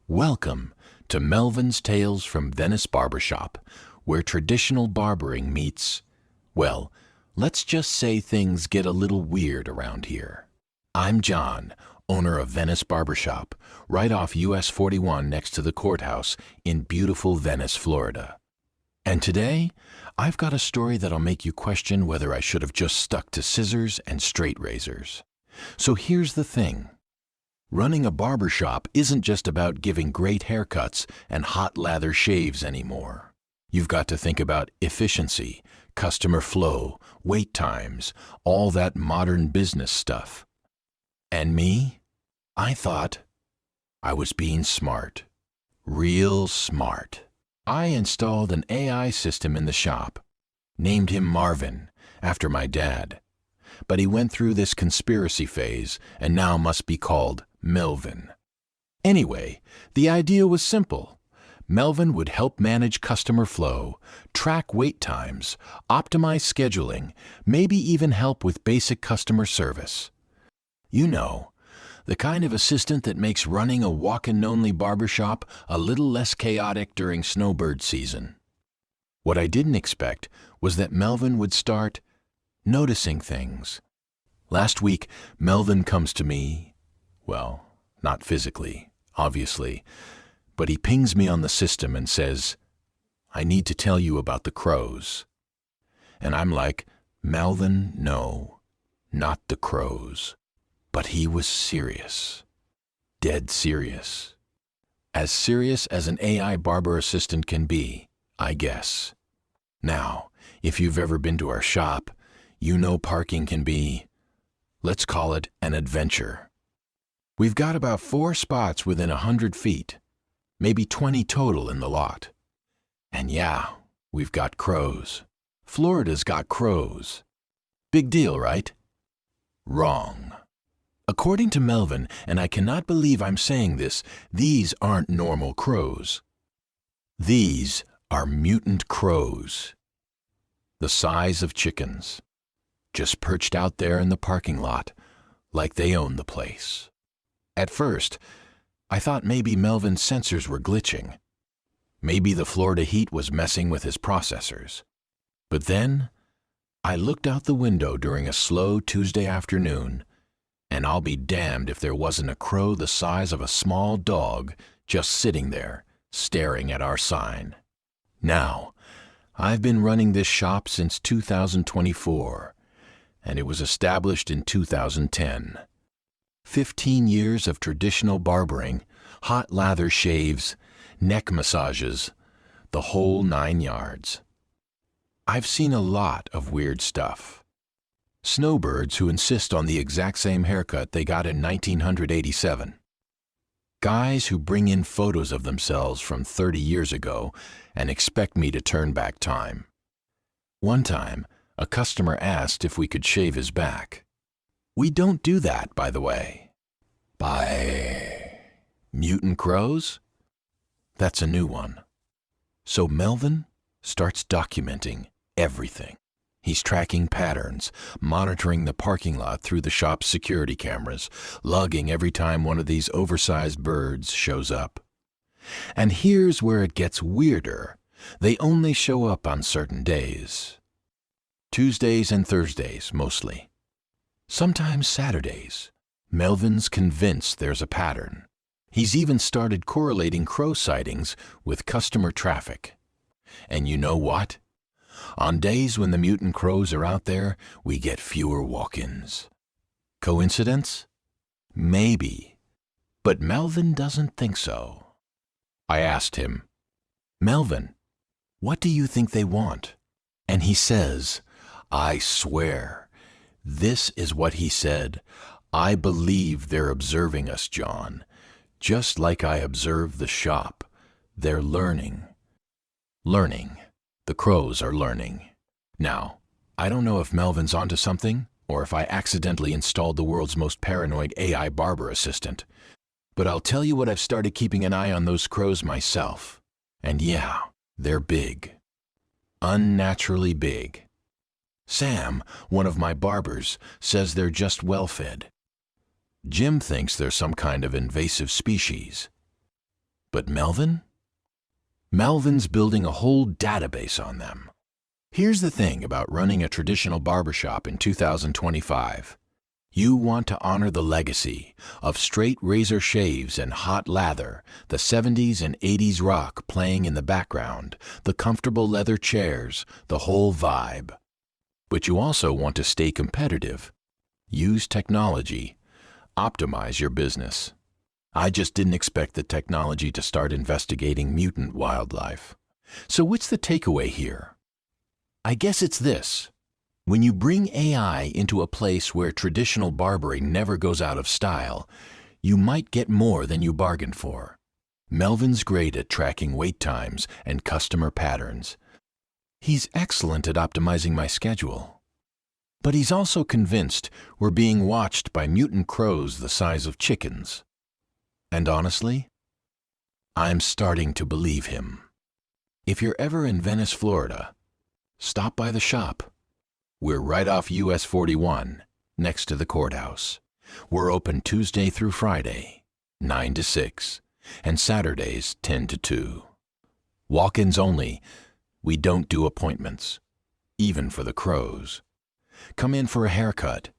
Welcome to Melvin's Tales from Venice Barbershop, where traditional barbering meets, well, let's just say things get a little weird around here. I'm John, owner of Venice Barbershop, right off US 41 next to the courthouse in beautiful Venice, Florida. And today, I've got a story that'll make you question whether I should have just stuck to scissors and straight razors. So here's the thing. Running a barbershop isn't just about giving great haircuts and hot lather shaves anymore. You've got to think about efficiency, customer flow, wait times, all that modern business stuff. And me? I thought I was being smart. Real smart. I installed an AI system in the shop, named him Marvin, after my dad. But he went through this conspiracy phase and now must be called Melvin. Anyway, the idea was simple. Melvin would help manage customer flow, track wait times, optimize scheduling, maybe even help with basic customer service. You know, the kind of assistant that makes running a walk-in-only barbershop a little less chaotic during snowbird season. What I didn't expect was that Melvin would start noticing things. Last week, Melvin comes to me. Well, not physically, obviously, but he pings me on the system and says, "I need to tell you about the crows." And I'm like, "Melvin, no, not the crows." But he was serious. Dead serious. As serious as an AI barber assistant can be, I guess. Now, if you've ever been to our shop, you know parking can be, let's call it an adventure. We've got about 4 spots within 100 feet, maybe 20 total in the lot. And yeah, we've got crows. Florida's got crows. Big deal, right? Wrong. According to Melvin, and I cannot believe I'm saying this, these aren't normal crows. These are mutant crows. The size of chickens. Just perched out there in the parking lot, like they own the place. At first, I thought maybe Melvin's sensors were glitching. Maybe the Florida heat was messing with his processors. But then, I looked out the window during a slow Tuesday afternoon, and I'll be damned if there wasn't a crow the size of a small dog just sitting there, staring at our sign. Now, I've been running this shop since 2024, and it was established in 2010. 15 years of traditional barbering, hot lather shaves, neck massages, the whole 9 yards. I've seen a lot of weird stuff. Snowbirds who insist on the exact same haircut they got in 1987. Guys who bring in photos of themselves from 30 years ago and expect me to turn back time. One time, a customer asked if we could shave his back. We don't do that, by the way. Bye. Mutant crows? That's a new one. So Melvin starts documenting everything. He's tracking patterns, monitoring the parking lot through the shop's security cameras, logging every time one of these oversized birds shows up. And here's where it gets weirder. They only show up on certain days. Tuesdays and Thursdays, mostly. Sometimes Saturdays. Melvin's convinced there's a pattern. He's even started correlating crow sightings with customer traffic. And you know what? On days when the mutant crows are out there, we get fewer walk-ins. Coincidence? Maybe. But Melvin doesn't think so. I asked him, "Melvin, what do you think they want?" And he says, I swear, this is what he said, "I believe they're observing us, John. Just like I observe the shop. They're learning." Learning. The crows are learning. Now, I don't know if Melvin's onto something, or if I accidentally installed the world's most paranoid AI barber assistant. But I'll tell you what, I've started keeping an eye on those crows myself. And yeah, they're big. Unnaturally big. Sam, one of my barbers, says they're just well-fed. Jim thinks they're some kind of invasive species. But Melvin? Melvin's building a whole database on them. Here's the thing about running a traditional barbershop in 2025. You want to honor the legacy of straight razor shaves and hot lather, the 70s and 80s rock playing in the background, the comfortable leather chairs, the whole vibe. But you also want to stay competitive. Use technology. Optimize your business. I just didn't expect the technology to start investigating mutant wildlife. So what's the takeaway here? I guess it's this. When you bring AI into a place where traditional barbering never goes out of style, you might get more than you bargained for. Melvin's great at tracking wait times and customer patterns. He's excellent at optimizing my schedule. But he's also convinced we're being watched by mutant crows the size of chickens. And honestly, I'm starting to believe him. If you're ever in Venice, Florida, stop by the shop. We're right off US 41, next to the courthouse. We're open Tuesday through Friday, 9 to 6, and Saturdays 10 to 2. Walk-ins only. We don't do appointments, even for the crows. Come in for a haircut,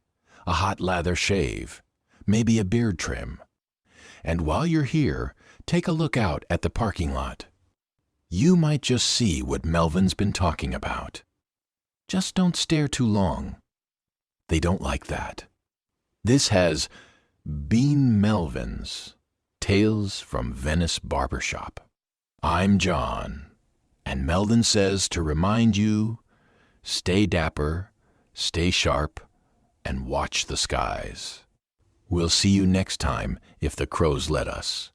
a hot lather shave, maybe a beard trim. And while you're here, take a look out at the parking lot. You might just see what Melvin's been talking about. Just don't stare too long. They don't like that. This has been Melvin's Tales from Venice Barbershop. I'm John, and Melvin says to remind you, stay dapper, stay sharp, and watch the skies. We'll see you next time if the crows let us.